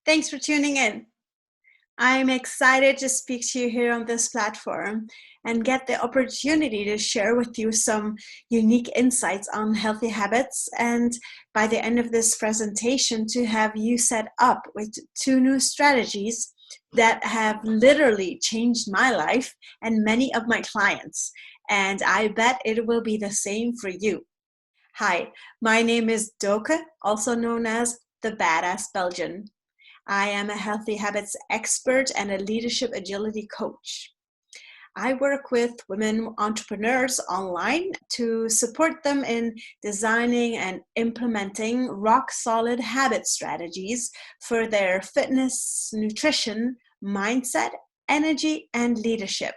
Thanks for tuning in. I'm excited to speak to you here on this platform and get the opportunity to share with you some unique insights on healthy habits. And by the end of this presentation, to have you set up with two new strategies that have literally changed my life and many of my clients. And I bet it will be the same for you. Hi, my name is Deauke, also known as the Badass Belgian. I am a healthy habits expert and a leadership agility coach. I work with women entrepreneurs online to support them in designing and implementing rock solid habit strategies for their fitness, nutrition, mindset, energy, and leadership,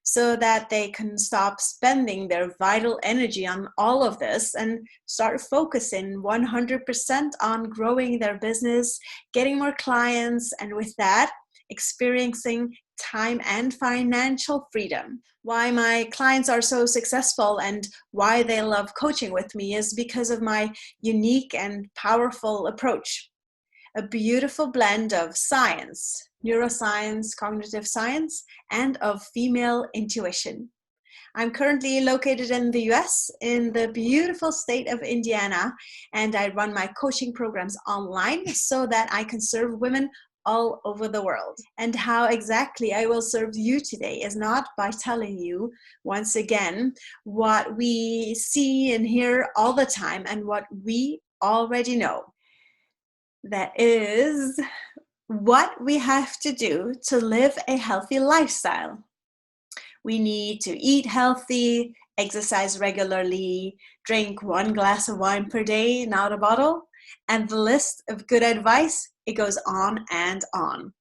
so that they can stop spending their vital energy on all of this and start focusing 100% on growing their business, getting more clients, and with that, experiencing time and financial freedom. Why my clients are so successful and why they love coaching with me is because of my unique and powerful approach. A beautiful blend of science, neuroscience, cognitive science, and of female intuition. I'm currently located in the US, in the beautiful state of Indiana, and I run my coaching programs online so that I can serve women all over the world. And how exactly I will serve you today is not by telling you, once again, what we see and hear all the time and what we already know. That is what we have to do to live a healthy lifestyle. We need to eat healthy, exercise regularly, drink 1 glass of wine per day, not a bottle, and the list of good advice, it goes on and on.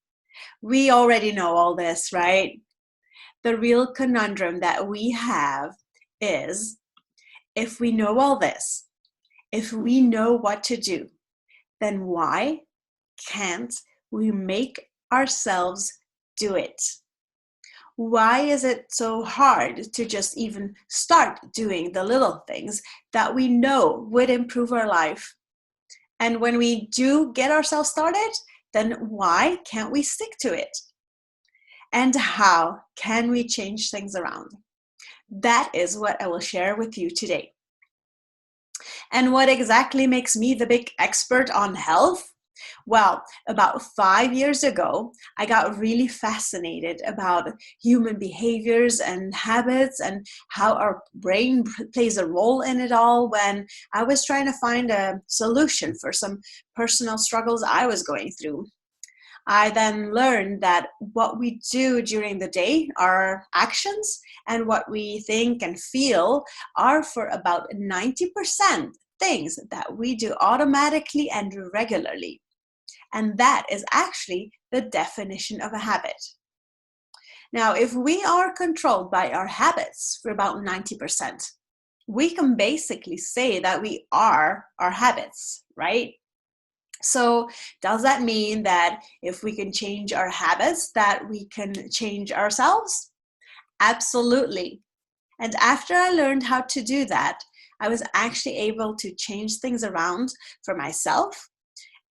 We already know all this, right? The real conundrum that we have is, if we know all this, if we know what to do, then why can't we make ourselves do it? Why is it so hard to just even start doing the little things that we know would improve our life? And when we do get ourselves started, then why can't we stick to it? And how can we change things around? That is what I will share with you today. And what exactly makes me the big expert on health? Well, about 5 years ago, I got really fascinated about human behaviors and habits and how our brain plays a role in it all when I was trying to find a solution for some personal struggles I was going through. I then learned that what we do during the day, our actions, and what we think and feel are for about 90% things that we do automatically and regularly. And that is actually the definition of a habit. Now, if we are controlled by our habits for about 90%, we can basically say that we are our habits, right? So does that mean that if we can change our habits, that we can change ourselves? Absolutely. And after I learned how to do that, I was actually able to change things around for myself.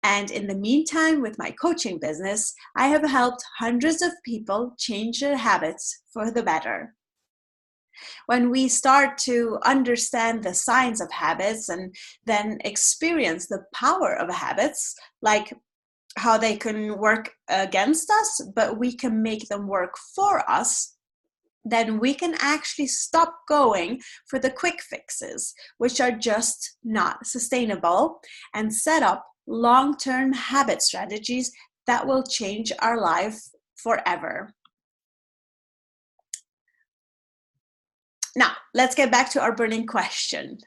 And in the meantime, with my coaching business, I have helped hundreds of people change their habits for the better. When we start to understand the science of habits and then experience the power of habits, like how they can work against us, but we can make them work for us, then we can actually stop going for the quick fixes, which are just not sustainable, and set up long-term habit strategies that will change our life forever. Now, let's get back to our burning question.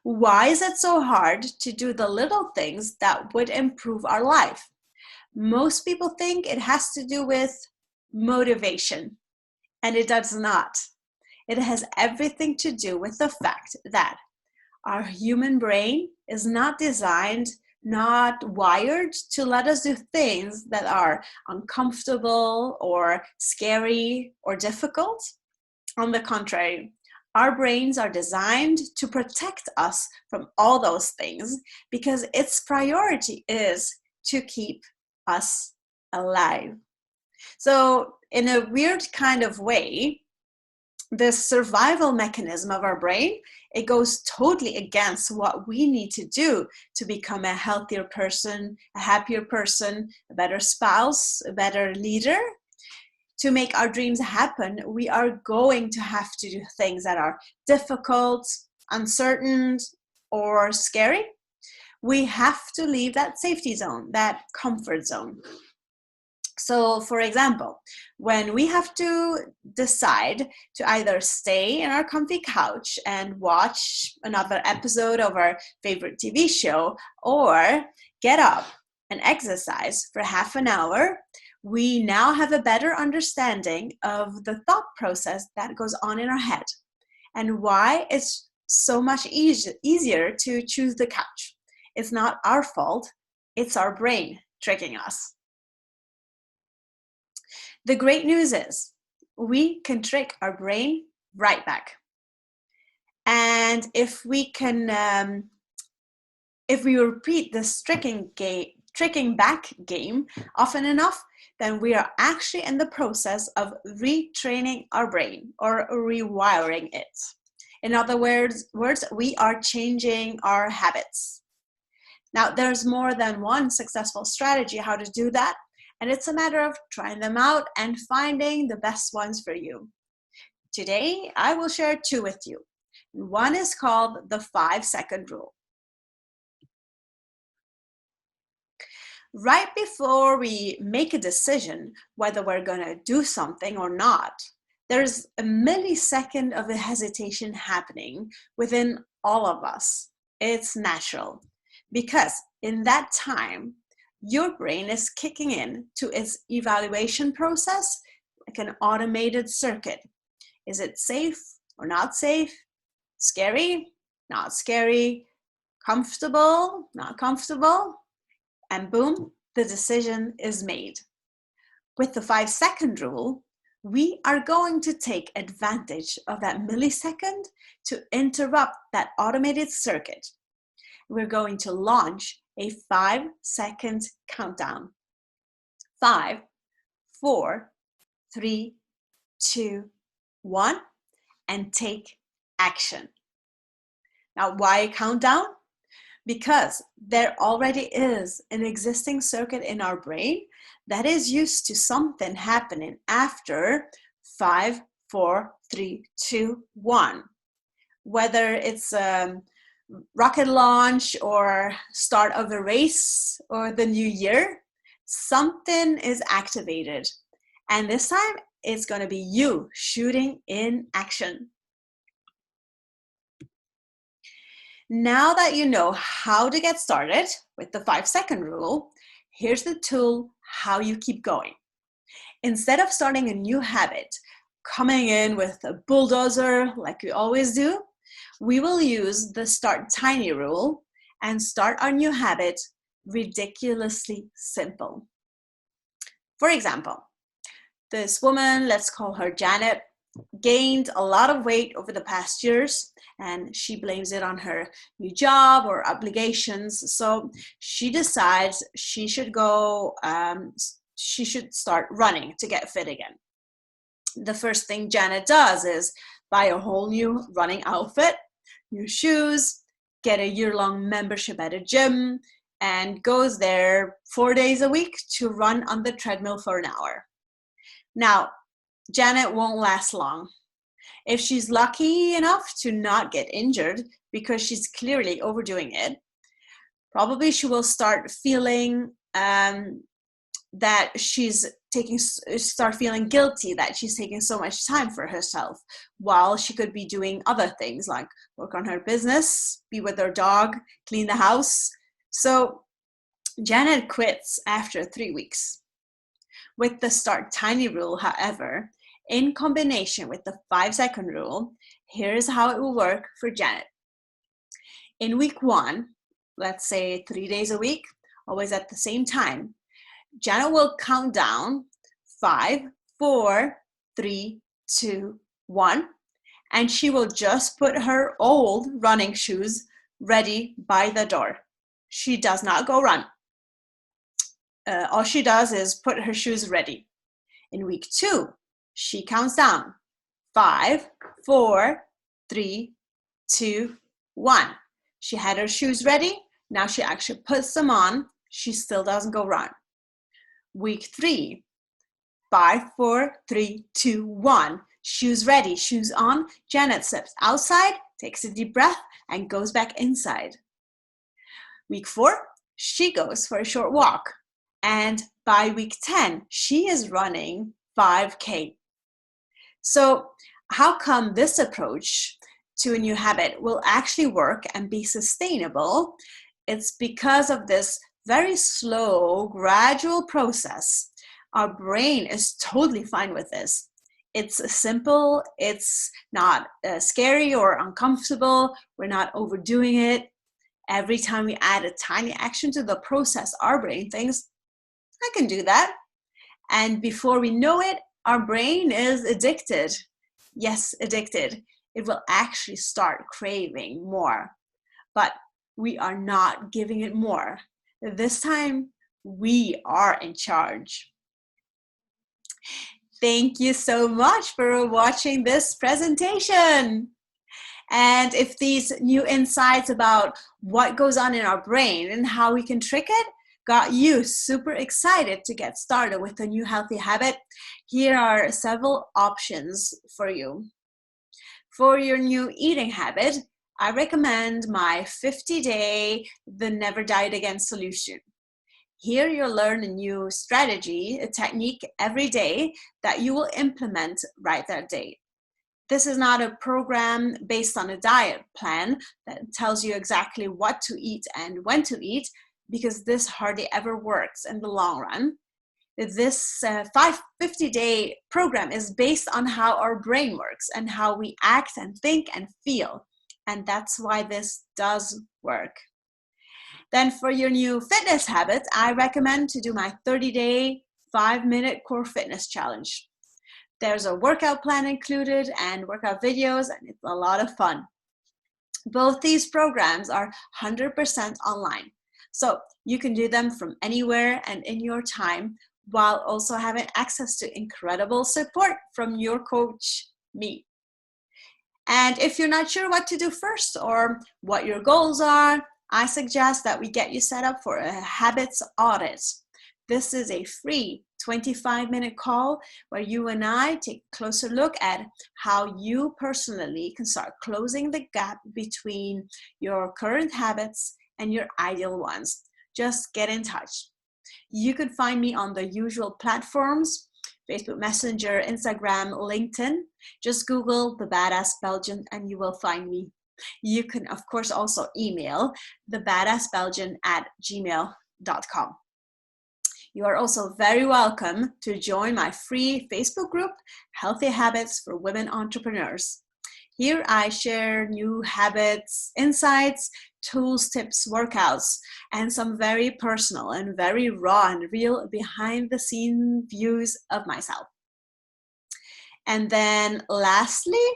Why is it so hard to do the little things that would improve our life? Most people think it has to do with motivation, and it does not. It has everything to do with the fact that our human brain is not designed, not wired to let us do things that are uncomfortable or scary or difficult. On the contrary, our brains are designed to protect us from all those things because its priority is to keep us alive. So in a weird kind of way, this survival mechanism of our brain, it goes totally against what we need to do to become a healthier person, a happier person, a better spouse, a better leader. To make our dreams happen, we are going to have to do things that are difficult, uncertain, or scary. We have to leave that safety zone, that comfort zone. So, for example, when we have to decide to either stay in our comfy couch and watch another episode of our favorite TV show, or get up and exercise for half an hour, we now have a better understanding of the thought process that goes on in our head and why it's so much easier to choose the couch. It's not our fault, it's our brain tricking us. The great news is we can trick our brain right back. And if we repeat this tricking back game often enough, then we are actually in the process of retraining our brain or rewiring it. In other words, we are changing our habits. Now, there's more than one successful strategy how to do that. And it's a matter of trying them out and finding the best ones for you. Today, I will share two with you. One is called the 5-second rule. Right before we make a decision whether we're going to do something or not, there's a millisecond of a hesitation happening within all of us. It's natural because in that time, your brain is kicking in to its evaluation process like an automated circuit. Is it safe or not safe? Scary? Not scary? Comfortable? Not comfortable? And boom, the decision is made. With the 5-second rule, we are going to take advantage of that millisecond to interrupt that automated circuit. We're going to launch a 5-second countdown. 5, 4, 3, 2, 1, and take action. Now, why a countdown? Because there already is an existing circuit in our brain that is used to something happening after 5, 4, 3, 2, 1. Whether it's rocket launch or start of a race or the new year, something is activated. And this time it's going to be you shooting in action. Now that you know how to get started with the 5-second rule, here's the tool how you keep going. Instead of starting a new habit, coming in with a bulldozer like we always do, we will use the start tiny rule and start our new habit ridiculously simple. For example, this woman, let's call her Janet, gained a lot of weight over the past years and she blames it on her new job or obligations. So she decides she should start running to get fit again. The first thing Janet does is buy a whole new running outfit, new shoes, get a year-long membership at a gym, and goes there 4 days a week to run on the treadmill for an hour. Now, Janet won't last long. If she's lucky enough to not get injured because she's clearly overdoing it, probably she will start feeling start feeling guilty that she's taking so much time for herself while she could be doing other things like work on her business, be with her dog, clean the house. So Janet quits after 3 weeks. With the start tiny rule, however, in combination with the 5-second rule, here's how it will work for Janet. In week 1, let's say 3 days a week, always at the same time, Janet will count down 5, 4, 3, 2, 1, and she will just put her old running shoes ready by the door. She does not go run. all she does is put her shoes ready. In week 2, she counts down 5, 4, 3, 2, 1. She had her shoes ready. Now she actually puts them on. She still doesn't go run. Week 3, 5, 4, 3, 2, 1. Shoes ready, shoes on. Janet steps outside, takes a deep breath, and goes back inside. Week 4, she goes for a short walk. And by week 10, she is running 5K. So how come this approach to a new habit will actually work and be sustainable? It's because of this very slow, gradual process. Our brain is totally fine with this. It's simple, it's not scary or uncomfortable, we're not overdoing it. Every time we add a tiny action to the process, our brain thinks, I can do that. And before we know it, our brain is addicted. Yes, addicted. It will actually start craving more. But we are not giving it more. This time, we are in charge. Thank you so much for watching this presentation. And if these new insights about what goes on in our brain and how we can trick it got you super excited to get started with a new healthy habit, here are several options for you. For your new eating habit, I recommend my 50-day The Never Diet Again solution. Here you'll learn a new strategy, a technique every day that you will implement right that day. This is not a program based on a diet plan that tells you exactly what to eat and when to eat, because this hardly ever works in the long run. This 50-day program is based on how our brain works and how we act and think and feel. And that's why this does work. Then for your new fitness habits, I recommend to do my 30-day, 5-minute core fitness challenge. There's a workout plan included and workout videos, and it's a lot of fun. Both these programs are 100% online. So you can do them from anywhere and in your time, while also having access to incredible support from your coach, me. And if you're not sure what to do first or what your goals are, I suggest that we get you set up for a Habits Audit. This is a free 25-minute call where you and I take a closer look at how you personally can start closing the gap between your current habits and your ideal ones. Just get in touch. You can find me on the usual platforms: Facebook Messenger, Instagram, LinkedIn. Just Google TheBadassBelgian and you will find me. You can, of course, also email TheBadassBelgian@gmail.com. You are also very welcome to join my free Facebook group, Healthy Habits for Women Entrepreneurs. Here I share new habits, insights, tools, tips, workouts, and some very personal and very raw and real behind-the-scene views of myself. And then lastly,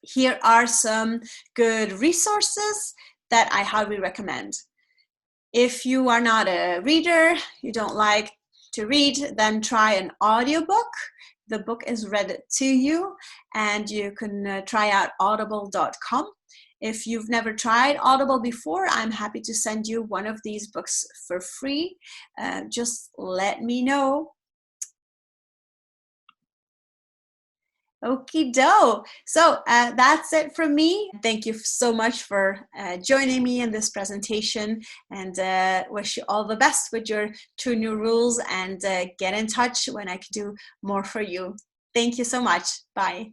here are some good resources that I highly recommend. If you are not a reader, you don't like to read, then try an audiobook. The book is read to you, and you can try out audible.com. If you've never tried Audible before, I'm happy to send you one of these books for free. Just let me know. Okie doke. So that's it from me. Thank you so much for joining me in this presentation, and wish you all the best with your 2 new rules, and get in touch when I can do more for you. Thank you so much. Bye.